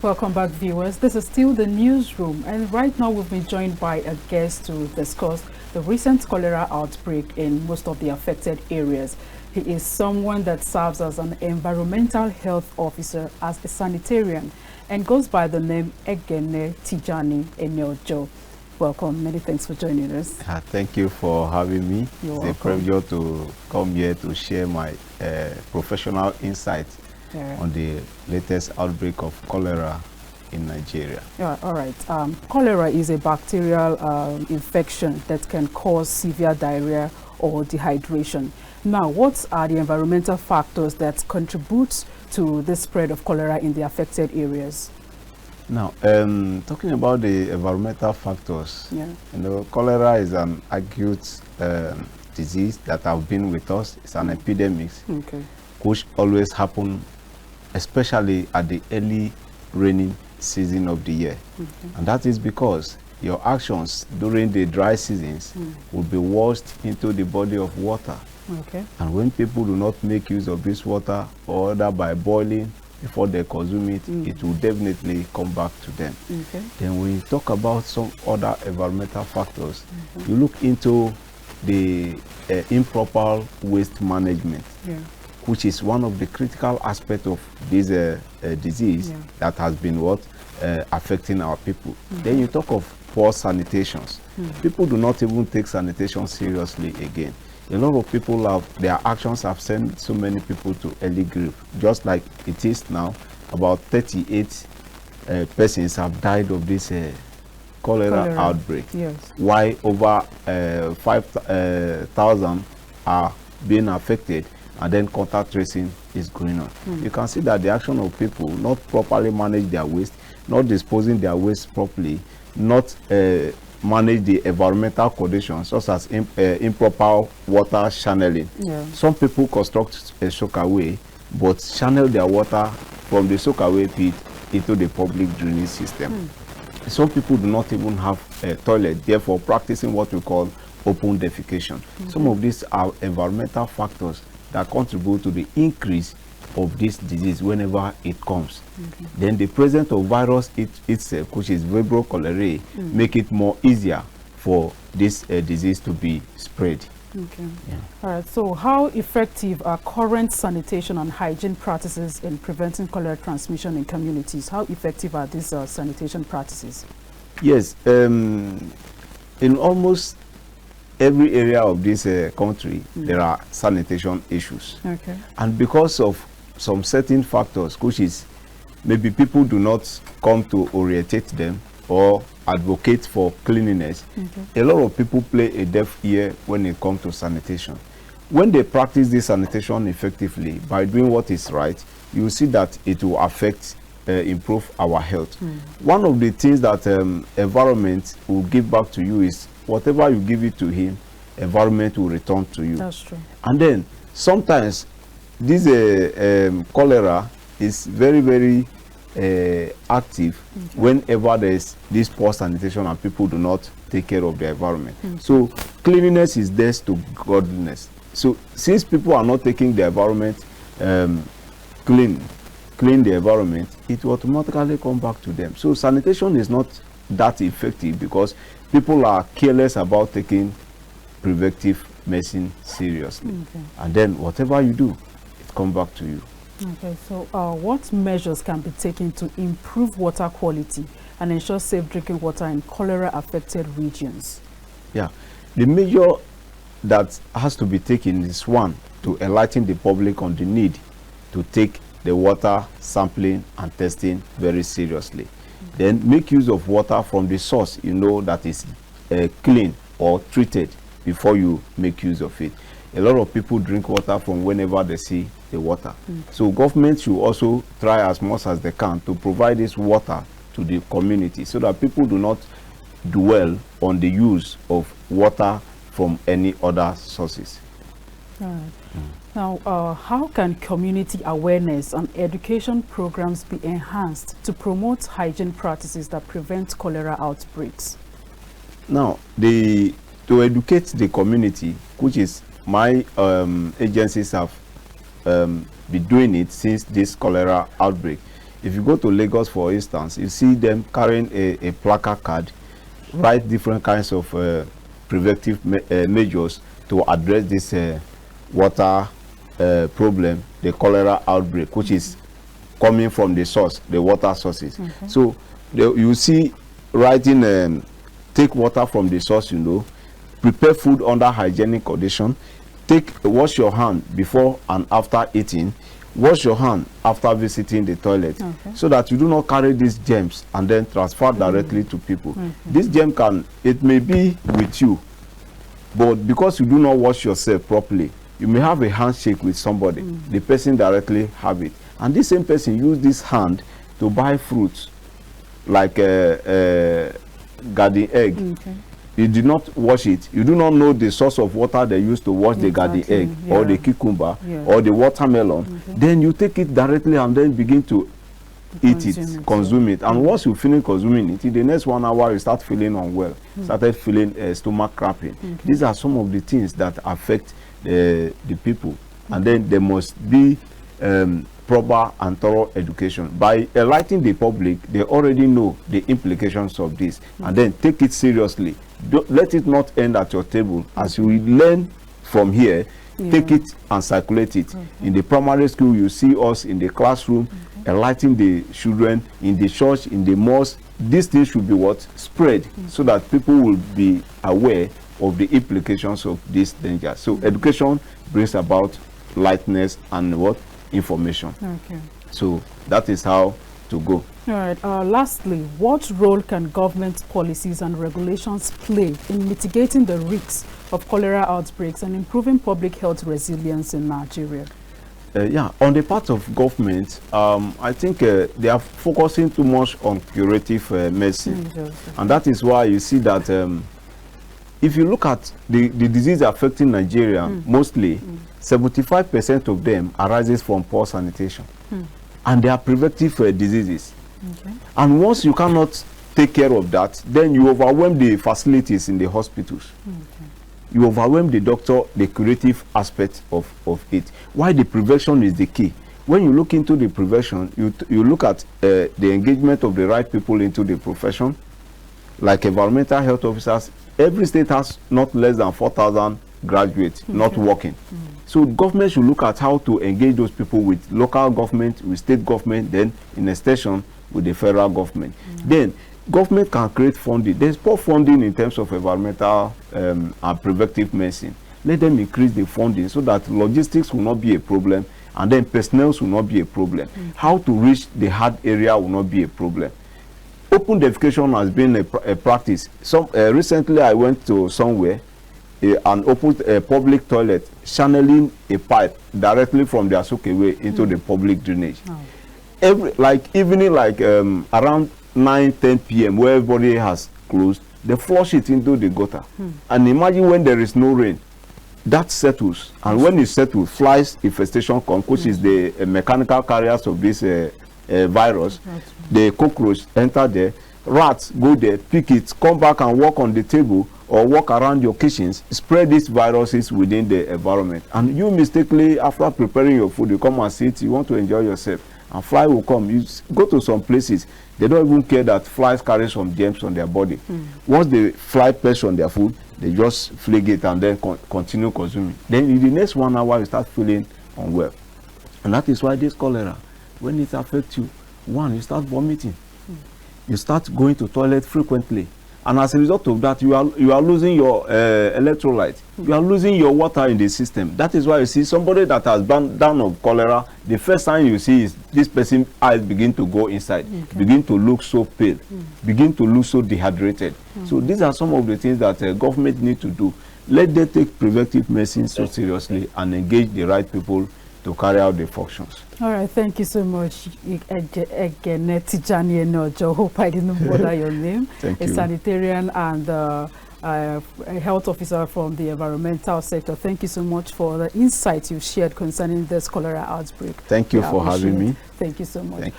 Welcome back, viewers. This is still the newsroom, and right now we've been joined by a guest to discuss the recent cholera outbreak in most of the affected areas. He is someone that serves as an environmental health officer, as a sanitarian, and goes by the name Egene Tijani Eneojo. Welcome. Many thanks for joining us. Thank you for having me. You're it's welcome. A pleasure to come here to share my professional insight on the latest outbreak of cholera in Nigeria. Yeah, all right. Cholera is a bacterial infection that can cause severe diarrhea or dehydration. Now, what are the environmental factors that contribute to the spread of cholera in the affected areas? Now, talking about the environmental factors, cholera is an acute disease that have been with us. It's an epidemic, which always happen, especially at the early raining season of the year. And that is because your actions during the dry seasons will be washed into the body of water. And when people do not make use of this water, or either by boiling before they consume it, it will definitely come back to them. Then when you talk about some other environmental factors, you look into the improper waste management, which is one of the critical aspects of this disease that has been affecting our people. Then you talk of poor sanitations. People do not even take sanitation seriously again. A lot of people their actions have sent so many people to early grave. Just like it is now, about 38 persons have died of this cholera outbreak. Why over 5,000 are being affected, and then contact tracing is going on. You can see that the action of people not properly manage their waste, not disposing their waste properly, not manage the environmental conditions, such as improper water channeling. Some people construct a soakaway, but channel their water from the soakaway pit into the public drainage system. Some people do not even have a toilet, therefore practicing what we call open defecation. Some of these are environmental factors that contribute to the increase of this disease whenever it comes. Then the presence of virus itself, which is Vibrio cholerae, make it more easier for this disease to be spread. All right, so how effective are current sanitation and hygiene practices in preventing cholera transmission in communities? How effective are these sanitation practices? Yes, in almost every area of this country, there are sanitation issues. And because of some certain factors, which is maybe people do not come to orientate them or advocate for cleanliness, a lot of people play a deaf ear when it comes to sanitation. When they practice this sanitation effectively by doing what is right, you will see that it will improve our health. One of the things that environment will give back to you is whatever you give it to him, environment will return to you. That's true. And then sometimes this cholera is very, very active whenever there is this poor sanitation and people do not take care of the environment. So cleanliness is next to godliness. So since people are not taking the environment clean the environment, it will automatically come back to them. So sanitation is not that effective because people are careless about taking preventive medicine seriously. And then whatever you do, it comes back to you. So what measures can be taken to improve water quality and ensure safe drinking water in cholera affected regions? The measure that has to be taken is one, to enlighten the public on the need to take the water sampling and testing very seriously. Then make use of water from the source that is clean or treated before you make use of it. A lot of people drink water from whenever they see the water. So government should also try as much as they can to provide this water to the community so that people do not dwell on the use of water from any other sources. Now, how can community awareness and education programs be enhanced to promote hygiene practices that prevent cholera outbreaks? Now, to educate the community, which is my agencies have been doing it since this cholera outbreak, If you go to Lagos, for instance, you see them carrying a placard card, write different kinds of preventive measures to address this water problem, the cholera outbreak, which is coming from the source, the water sources. So you see writing, take water from the source, prepare food under hygienic condition, wash your hand before and after eating, wash your hand after visiting the toilet, so that you do not carry these germs and then transfer directly to people. This germ it may be with you, but because you do not wash yourself properly, you may have a handshake with somebody, the person directly have it, and this same person use this hand to buy fruits like garden egg. You did not wash it, you do not know the source of water they use to wash the garden egg, or the cucumber, or the watermelon. Then you take it directly and then begin to eat it, consume it. And once you finish consuming it, in the next 1 hour you start feeling unwell, started feeling stomach cramping. These are some of the things that affect the people. And then there must be proper and thorough education. By enlightening the public, they already know the implications of this, and then take it seriously. Let it not end at your table. As you learn from here, take it and circulate it. In the primary school, you see us in the classroom, enlightening the children, in the church, in the mosque. These things should be spread, so that people will be aware of the implications of this danger. So education brings about lightness and information. So that is how to go. All right. Lastly, what role can government policies and regulations play in mitigating the risks of cholera outbreaks and improving public health resilience in Nigeria? On the part of government, I think they are focusing too much on curative medicine, and that is why you see that if you look at the disease affecting Nigeria, mostly 75% of them arises from poor sanitation, and they are preventive diseases. And once you cannot take care of that, then you overwhelm the facilities in the hospitals. You overwhelm the doctor, the curative aspect of it. Why the prevention is the key. When you look into the prevention, you look at the engagement of the right people into the profession, like environmental health officers. Every state has not less than 4,000 graduates not working. So government should look at how to engage those people with local government, with state government, then in extension with the federal government. Then government can create funding. There's poor funding in terms of environmental and preventive medicine. Let them increase the funding so that logistics will not be a problem, and then personnel will not be a problem. How to reach the hard area will not be a problem. Open defecation has been a practice. Recently I went to somewhere and opened a public toilet, channeling a pipe directly from the Asokeway into the public drainage. Evening, around 9-10 p.m., where everybody has closed, they flush it into the gutter. And imagine when there is no rain, that settles. And when it settles, flies infestation comes, which is the mechanical carriers of this virus. The cockroach enter there, rats go there, pick it, come back and walk on the table or walk around your kitchens, spread these viruses within the environment. And you mistakenly, after preparing your food, you come and sit, you want to enjoy yourself, and fly will come. You go to some places, they don't even care that flies carry some germs on their body. Once the fly perch on their food, they just flag it and then continue consuming. Then in the next 1 hour, you start feeling unwell. And that is why this cholera, when it affects you, one, you start vomiting. You start going to toilet frequently. And as a result of that, you are losing your electrolyte. You are losing your water in the system. That is why you see somebody that has been down of cholera, the first sign you see is this person's eyes begin to go inside, begin to look so pale, begin to look so dehydrated. So these are some of the things that government need to do. Let them take preventive medicine so seriously and engage the right people to carry out the functions. All right, thank you so much, Egene Tijani Eneojo. Hope I didn't bother your name. Thank you. Sanitarian and a health officer from the environmental sector. Thank you so much for the insights you shared concerning this cholera outbreak. Thank you for having me. Thank you so much.